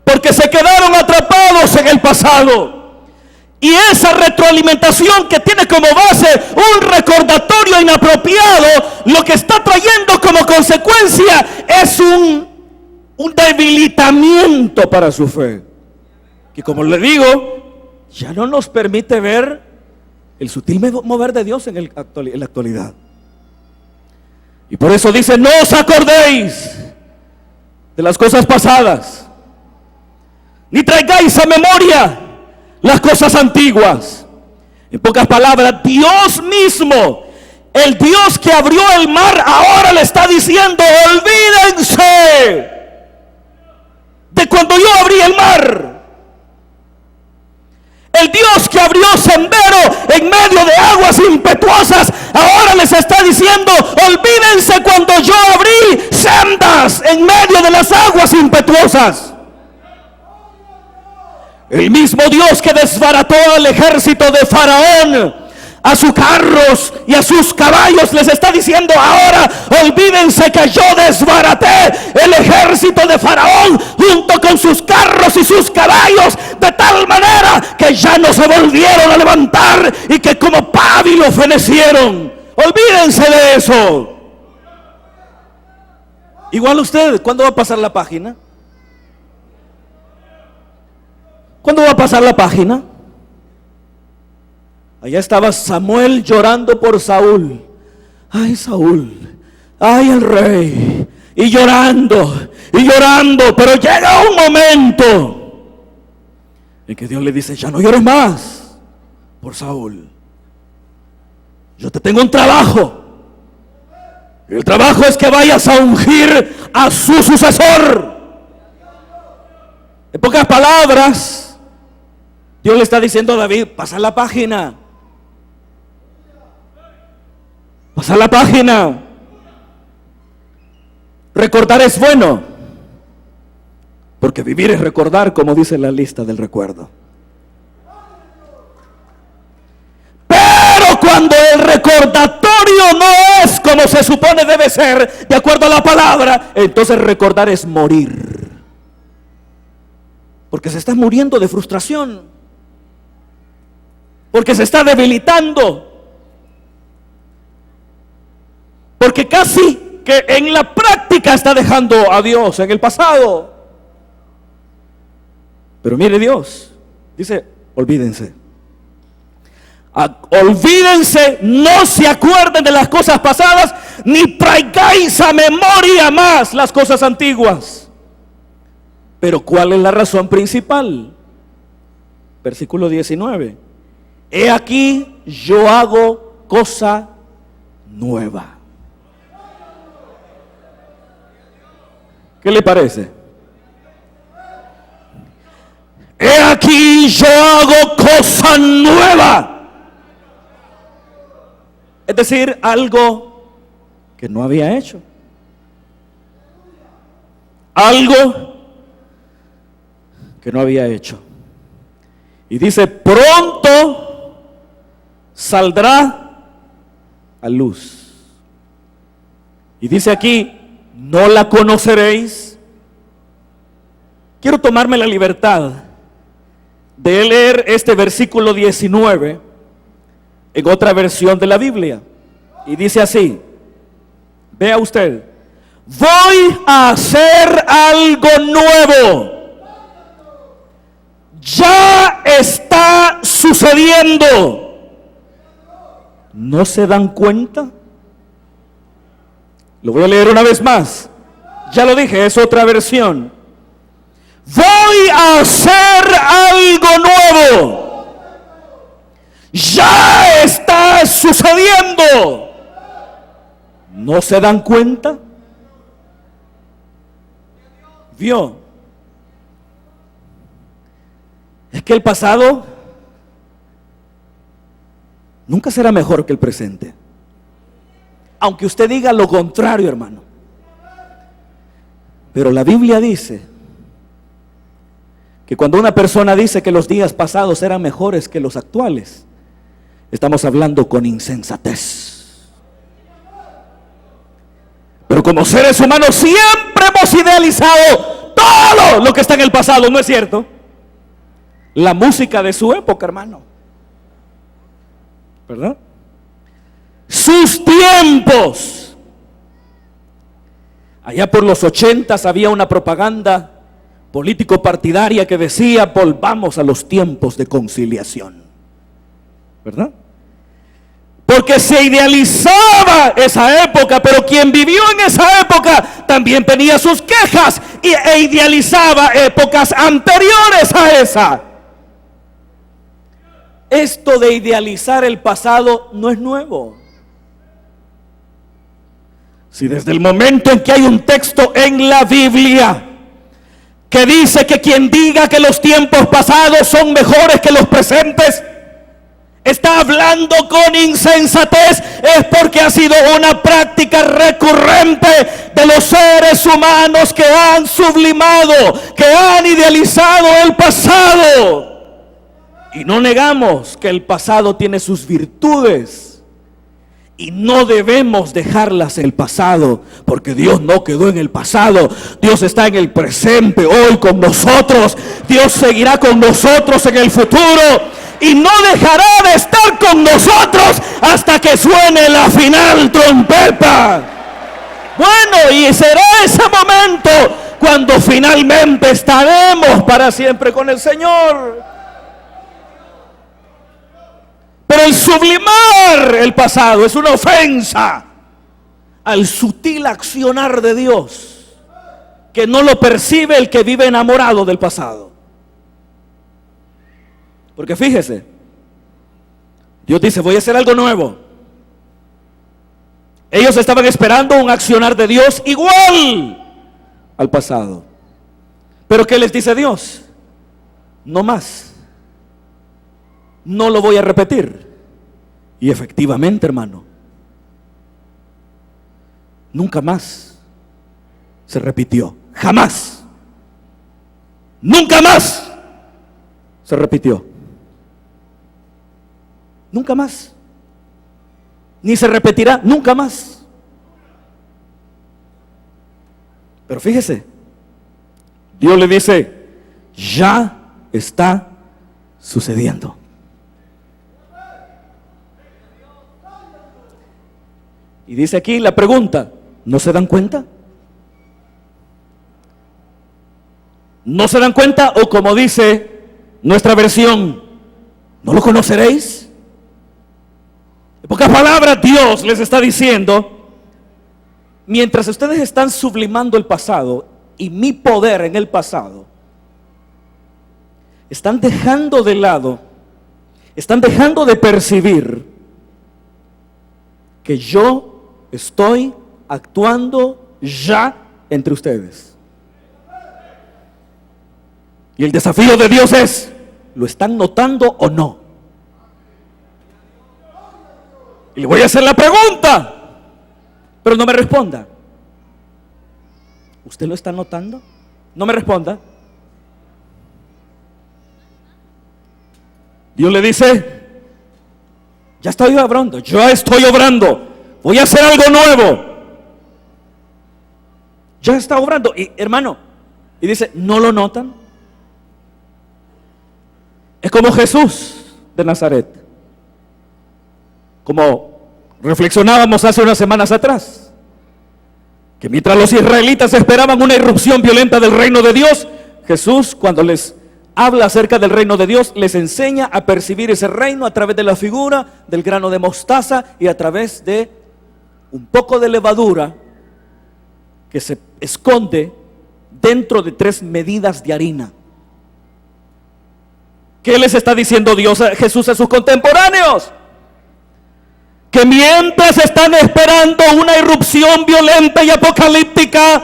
porque se quedaron atrapados en el pasado. Y esa retroalimentación que tiene como base un recordatorio inapropiado, lo que está trayendo como consecuencia es un debilitamiento para su fe, que, como le digo, ya no nos permite ver el sutil mover de Dios en la actualidad. Y por eso dice: no os acordéis de las cosas pasadas, ni traigáis a memoria las cosas antiguas. En pocas palabras, Dios mismo, el Dios que abrió el mar, ahora le está diciendo: olvídense de cuando yo abrí el mar. El Dios que abrió sendero en medio de aguas impetuosas, ahora les está diciendo: olvídense cuando yo abrí sendas en medio de las aguas impetuosas. El mismo Dios que desbarató al ejército de Faraón, a sus carros y a sus caballos, les está diciendo ahora: olvídense que yo desbaraté el ejército de Faraón junto con sus carros y sus caballos, de tal manera que ya no se volvieron a levantar y que como pábilo fenecieron. Olvídense de eso. Igual usted, ¿cuándo va a pasar la página? ¿Cuándo va a pasar la página? Allá estaba Samuel llorando por Saúl. Ay, Saúl, ay, el rey. Y llorando, pero llega un momento en que Dios le dice: ya no llores más por Saúl. Yo te tengo un trabajo. El trabajo es que vayas a ungir a su sucesor. En pocas palabras, Dios le está diciendo a David: pasa la página. Pasa la página. Recordar es bueno, porque vivir es recordar, como dice la lista del recuerdo. Pero cuando el recordatorio no es como se supone debe ser, de acuerdo a la palabra, entonces recordar es morir. Porque se está muriendo de frustración, porque se está debilitando, porque casi que en la práctica está dejando a Dios en el pasado. Pero mire, Dios dice: olvídense. Olvídense, no se acuerden de las cosas pasadas, ni traigáis a memoria más las cosas antiguas. Pero ¿cuál es la razón principal? Versículo 19. He aquí, yo hago cosa nueva. ¿Qué le parece? He aquí, yo hago cosa nueva. Es decir, algo que no había hecho. Algo que no había hecho. Y dice, pronto saldrá a luz. Y dice aquí, no la conoceréis. Quiero tomarme la libertad de leer este versículo 19 en otra versión de la Biblia. Y dice así, vea usted, voy a hacer algo nuevo. Ya está sucediendo. ¿No se dan cuenta? Lo voy a leer una vez más. Ya lo dije, es otra versión. Voy a hacer algo nuevo. Ya está sucediendo. ¿No se dan cuenta? ¿Vio? Es que el pasado nunca será mejor que el presente. Aunque usted diga lo contrario, hermano. Pero la Biblia dice que cuando una persona dice que los días pasados eran mejores que los actuales, estamos hablando con insensatez. Pero como seres humanos siempre hemos idealizado todo lo que está en el pasado, ¿no es cierto? La música de su época, hermano, ¿verdad? Sus tiempos. Allá por los 80s había una propaganda político partidaria que decía, volvamos a los tiempos de conciliación, ¿verdad? Porque se idealizaba esa época, pero quien vivió en esa época también tenía sus quejas e idealizaba épocas anteriores a esa. Esto de idealizar el pasado no es nuevo. Si desde el momento en que hay un texto en la Biblia que dice que quien diga que los tiempos pasados son mejores que los presentes, está hablando con insensatez, es porque ha sido una práctica recurrente de los seres humanos que han sublimado, que han idealizado el pasado. Y no negamos que el pasado tiene sus virtudes y no debemos dejarlas en el pasado, porque Dios no quedó en el pasado. Dios está en el presente, hoy con nosotros. Dios seguirá con nosotros en el futuro y no dejará de estar con nosotros hasta que suene la final trompeta. Bueno, y será ese momento cuando finalmente estaremos para siempre con el Señor. Pero el sublimar el pasado es una ofensa al sutil accionar de Dios, que no lo percibe el que vive enamorado del pasado. Porque fíjese, Dios dice, voy a hacer algo nuevo. Ellos estaban esperando un accionar de Dios igual al pasado. Pero ¿qué les dice Dios? No más. No lo voy a repetir. Y efectivamente, hermano, nunca más se repitió. Jamás. Nunca más se repitió. Nunca más. Ni se repetirá nunca más. Pero fíjese, Dios le dice, ya está sucediendo. Y dice aquí la pregunta, ¿no se dan cuenta? ¿No se dan cuenta? O como dice nuestra versión, ¿no lo conoceréis? En pocas palabras, Dios les está diciendo: mientras ustedes están sublimando el pasado y mi poder en el pasado, están dejando de lado, están dejando de percibir que yo estoy actuando ya entre ustedes. Y el desafío de Dios es: ¿lo están notando o no? Y le voy a hacer la pregunta, pero no me responda. ¿Usted lo está notando? No me responda. Dios le dice: ya estoy obrando, voy a hacer algo nuevo. Ya está obrando. Y hermano, y dice: ¿no lo notan? Es como Jesús de Nazaret, como reflexionábamos hace unas semanas atrás, que mientras los israelitas esperaban una irrupción violenta del reino de Dios, Jesús, cuando les habla acerca del reino de Dios, les enseña a percibir ese reino a través de la figura del grano de mostaza y a través de un poco de levadura que se esconde dentro de 3 medidas de harina. ¿Qué les está diciendo Jesús a sus contemporáneos? Que mientras están esperando una irrupción violenta y apocalíptica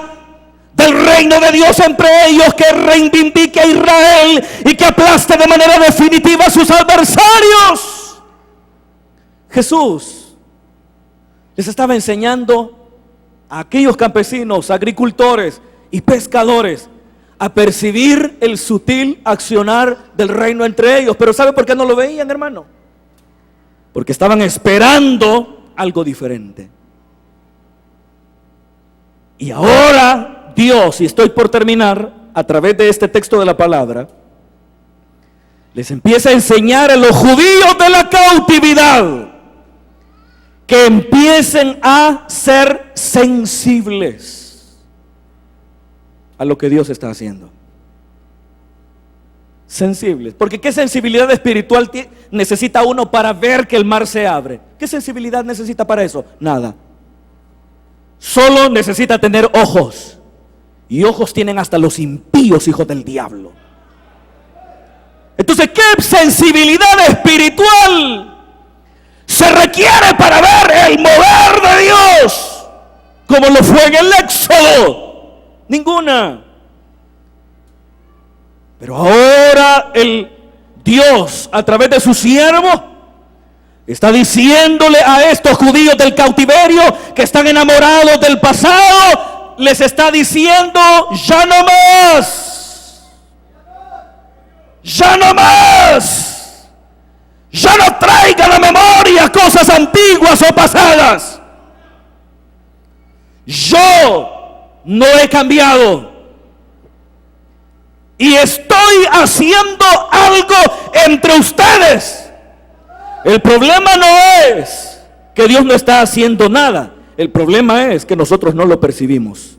del reino de Dios entre ellos, que reivindique a Israel y que aplaste de manera definitiva a sus adversarios, Jesús les estaba enseñando a aquellos campesinos, agricultores y pescadores a percibir el sutil accionar del reino entre ellos. Pero ¿sabe por qué no lo veían, hermano? Porque estaban esperando algo diferente. Y ahora Dios, y estoy por terminar, a través de este texto de la palabra, les empieza a enseñar a los judíos de la cautividad que empiecen a ser sensibles a lo que Dios está haciendo. Sensibles. Porque ¿qué sensibilidad espiritual necesita uno para ver que el mar se abre? ¿Qué sensibilidad necesita para eso? Nada. Solo necesita tener ojos. Y ojos tienen hasta los impíos hijos del diablo. Entonces, ¿qué sensibilidad espiritual se requiere para ver el mover de Dios como lo fue en el Éxodo? Ninguna. Pero ahora el Dios, a través de su siervo, está diciéndole a estos judíos del cautiverio que están enamorados del pasado, les está diciendo: ya no más, ya no más, ya no traiga a la memoria cosas antiguas o pasadas. Yo no he cambiado y estoy haciendo algo entre ustedes. El problema no es que Dios no está haciendo nada. El problema es que nosotros no lo percibimos.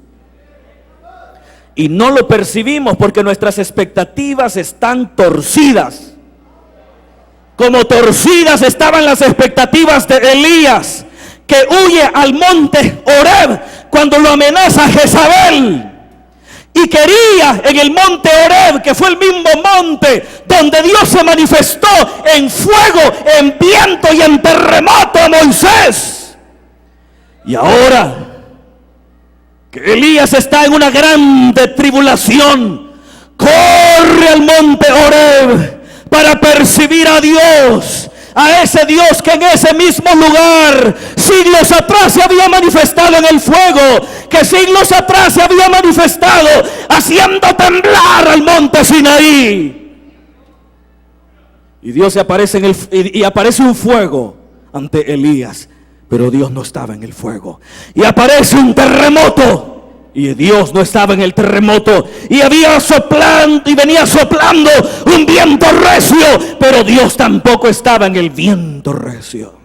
Y no lo percibimos porque nuestras expectativas están torcidas. Como torcidas estaban las expectativas de Elías, que huye al monte Horeb cuando lo amenaza Jezabel. Y quería en el monte Horeb, que fue el mismo monte donde Dios se manifestó en fuego, en viento y en terremoto a Moisés. Y ahora que Elías está en una grande tribulación, corre al monte Horeb para percibir a Dios, a ese Dios que en ese mismo lugar siglos atrás se había manifestado en el fuego, que siglos atrás se había manifestado haciendo temblar al monte Sinaí. Y Dios se aparece y aparece un fuego ante Elías, pero Dios no estaba en el fuego. Y aparece un terremoto, y Dios no estaba en el terremoto. Y venía soplando un viento recio, pero Dios tampoco estaba en el viento recio.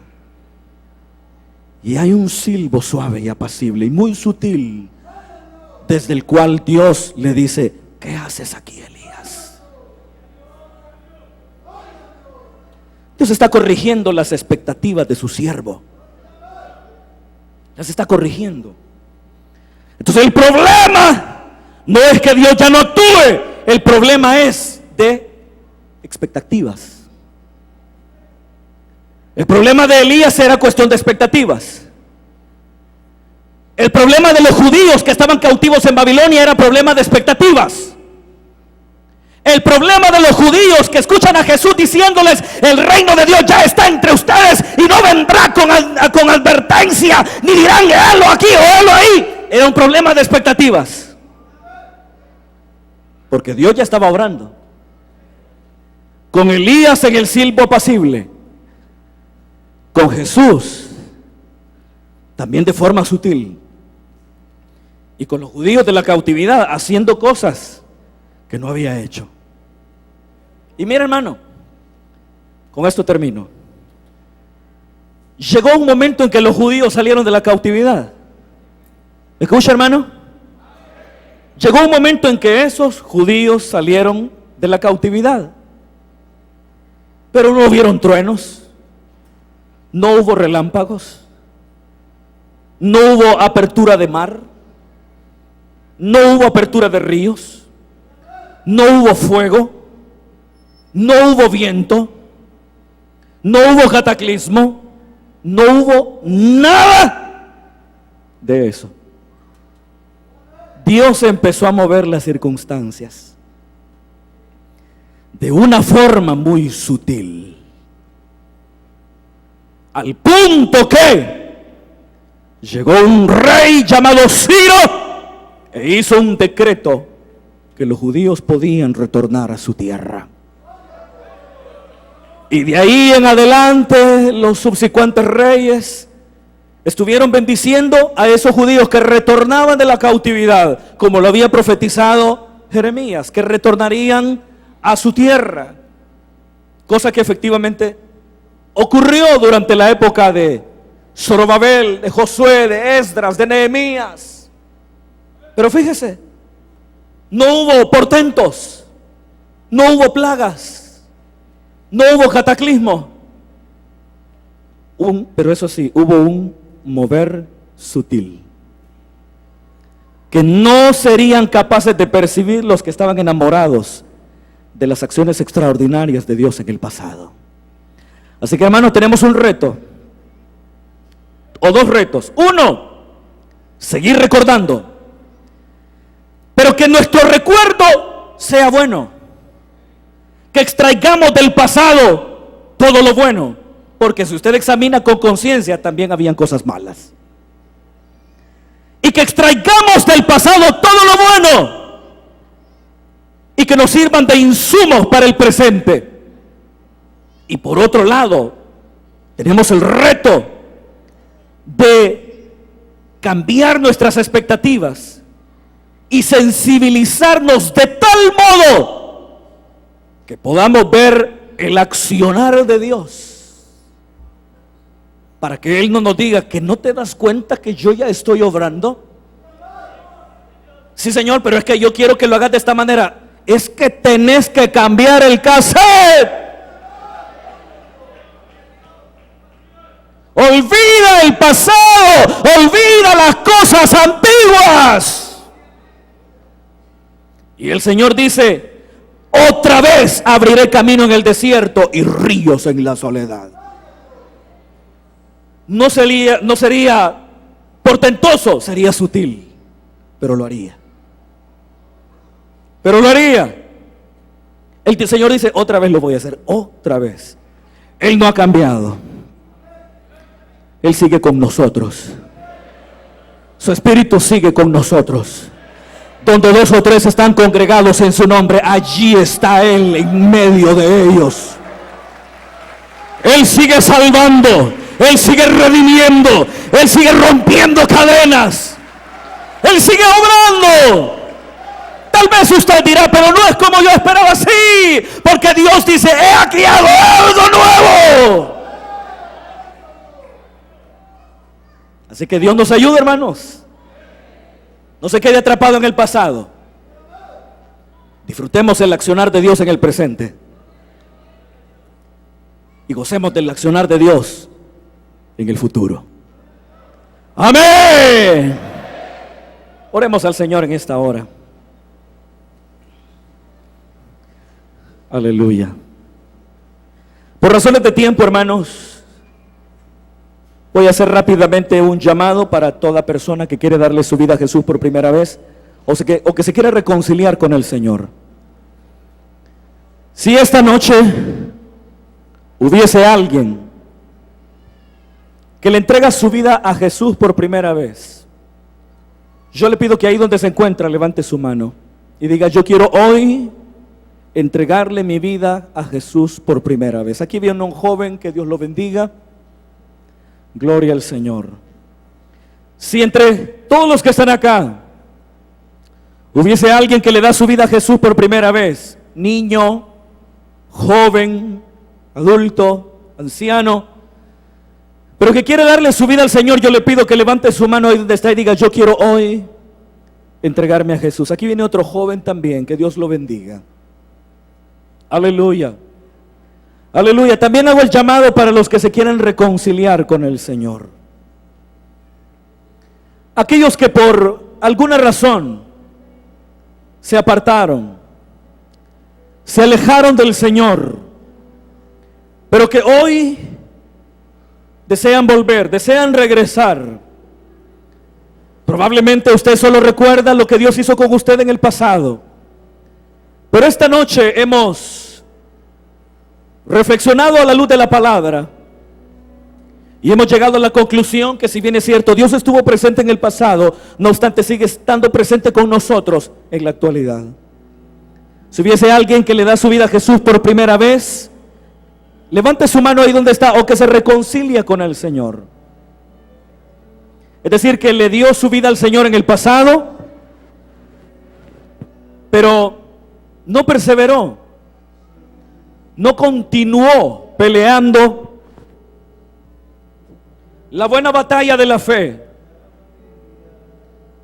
Y hay un silbo suave y apacible y muy sutil, desde el cual Dios le dice: ¿qué haces aquí, Elías? Dios está corrigiendo las expectativas de su siervo. Las está corrigiendo. Entonces el problema no es que Dios ya no actúe. El problema es de expectativas. El problema de Elías era cuestión de expectativas. El problema de los judíos que estaban cautivos en Babilonia era problema de expectativas. El problema de los judíos que escuchan a Jesús diciéndoles: el reino de Dios ya está entre ustedes y no vendrá con advertencia, ni dirán hélo aquí o hélo ahí. Era un problema de expectativas, porque Dios ya estaba obrando con Elías en el silbo apacible, con Jesús también de forma sutil, y con los judíos de la cautividad haciendo cosas que no había hecho. Y mira, hermano, con esto termino. Llegó un momento en que los judíos salieron de la cautividad. ¿Escucha, hermano? Llegó un momento en que esos judíos salieron de la cautividad, pero no hubieron truenos, no hubo relámpagos, no hubo apertura de mar, no hubo apertura de ríos, no hubo fuego, no hubo viento, no hubo cataclismo, no hubo nada de eso. Dios empezó a mover las circunstancias de una forma muy sutil, al punto que llegó un rey llamado Ciro e hizo un decreto que los judíos podían retornar a su tierra. Y de ahí en adelante los subsecuentes reyes estuvieron bendiciendo a esos judíos que retornaban de la cautividad, como lo había profetizado Jeremías, que retornarían a su tierra, cosa que efectivamente ocurrió durante la época de Zorobabel, de Josué, de Esdras, de Nehemías. Pero fíjese, no hubo portentos, no hubo plagas, no hubo cataclismo, pero eso sí, hubo un mover sutil que no serían capaces de percibir los que estaban enamorados de las acciones extraordinarias de Dios en el pasado. Así que, hermanos, tenemos un reto, o dos retos. Uno, seguir recordando, pero que nuestro recuerdo sea bueno, que extraigamos del pasado todo lo bueno, porque si usted examina con conciencia, también habían cosas malas. Y que extraigamos del pasado todo lo bueno y que nos sirvan de insumos para el presente. Y por otro lado, tenemos el reto de cambiar nuestras expectativas y sensibilizarnos de tal modo que podamos ver el accionar de Dios, para que Él no nos diga: que no te das cuenta que yo ya estoy obrando. Sí, Señor, pero es que yo quiero que lo hagas de esta manera. Es que tenés que cambiar el cassette. Olvida el pasado, olvida las cosas antiguas. Y el Señor dice: otra vez abriré camino en el desierto y ríos en la soledad. No sería portentoso, sería sutil, pero lo haría. El Señor dice: otra vez lo voy a hacer, otra vez. Él no ha cambiado. Él sigue con nosotros. Su Espíritu sigue con nosotros. Donde dos o tres están congregados en su nombre, allí está Él en medio de ellos. Él sigue salvando, Él sigue redimiendo, Él sigue rompiendo cadenas, Él sigue obrando. Tal vez usted dirá: pero no es como yo esperaba. Sí, porque Dios dice: he aquí hago algo nuevo. Así que Dios nos ayude, hermanos. No se quede atrapado en el pasado. Disfrutemos el accionar de Dios en el presente. y gocemos del accionar de Dios en el futuro. Amén. Oremos al Señor en esta hora. Aleluya. Por razones de tiempo, hermanos, voy a hacer rápidamente un llamado para toda persona que quiere darle su vida a Jesús por primera vez o que se quiere reconciliar con el Señor. Si esta noche hubiese alguien que le entrega su vida a Jesús por primera vez, yo le pido que ahí donde se encuentra levante su mano y diga: yo quiero hoy entregarle mi vida a Jesús por primera vez. Aquí viene un joven, que Dios lo bendiga. Gloria al Señor. Si entre todos los que están acá hubiese alguien que le da su vida a Jesús por primera vez, niño, joven, adulto, anciano, pero que quiere darle su vida al Señor, yo le pido que levante su mano ahí donde está y diga: yo quiero hoy entregarme a Jesús. Aquí viene otro joven también, que Dios lo bendiga. Aleluya. Aleluya. También hago el llamado para los que se quieren reconciliar con el Señor. Aquellos que por alguna razón se apartaron, se alejaron del Señor, pero que hoy desean volver, desean regresar. Probablemente usted solo recuerda lo que Dios hizo con usted en el pasado, pero esta noche hemos reflexionado a la luz de la palabra y hemos llegado a la conclusión que, si bien es cierto, Dios estuvo presente en el pasado, no obstante sigue estando presente con nosotros en la actualidad. Si hubiese alguien que le da su vida a Jesús por primera vez, levante su mano ahí donde está, o que se reconcilia con el Señor. Es decir, que le dio su vida al Señor en el pasado, pero no perseveró, no continuó peleando la buena batalla de la fe.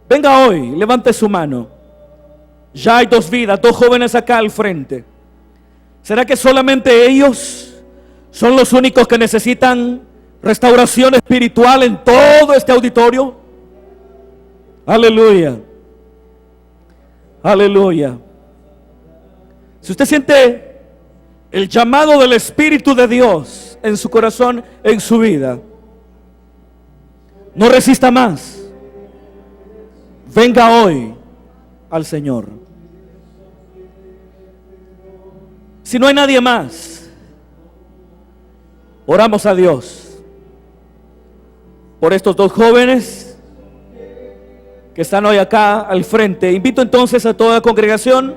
Venga hoy, levante su mano. Ya hay dos vidas, dos jóvenes acá al frente. ¿Será que solamente ellos son los únicos que necesitan restauración espiritual en todo este auditorio? Aleluya. Aleluya. Si usted siente el llamado del Espíritu de Dios en su corazón, en su vida, no resista más. Venga hoy al Señor. Si no hay nadie más, oramos a Dios por estos dos jóvenes que están hoy acá al frente. Invito entonces a toda la congregación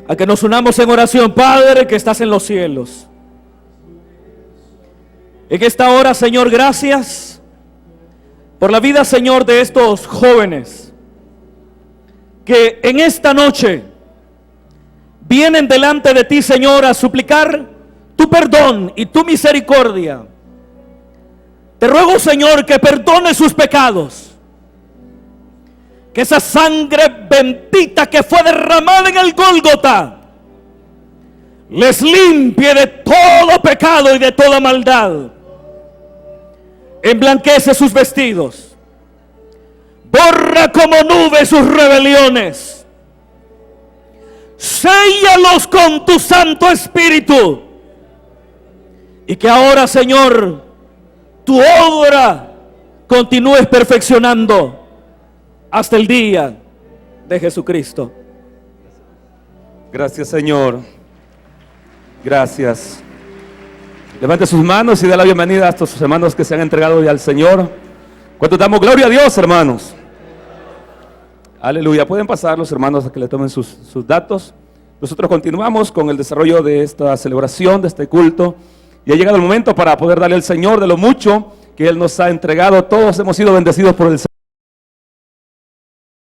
a que nos unamos en oración. Padre que estás en los cielos, en esta hora, Señor, gracias por la vida, Señor, de estos jóvenes que en esta noche vienen delante de ti, Señor, a suplicar tu perdón y tu misericordia. Te ruego, Señor, que perdone sus pecados, que esa sangre bendita que fue derramada en el Gólgota les limpie de todo pecado y de toda maldad, emblanquece sus vestidos, borra como nube sus rebeliones, séllalos con tu Santo Espíritu, y que ahora, Señor, tu obra continúes perfeccionando hasta el día de Jesucristo. Gracias, Señor. Gracias. Levante sus manos y dé la bienvenida a estos hermanos que se han entregado hoy al Señor. ¿Cuánto damos gloria a Dios, hermanos? Aleluya. Pueden pasar los hermanos a que le tomen sus datos. Nosotros continuamos con el desarrollo de esta celebración, de este culto. Y ha llegado el momento para poder darle al Señor de lo mucho que Él nos ha entregado. Todos hemos sido bendecidos por el Señor.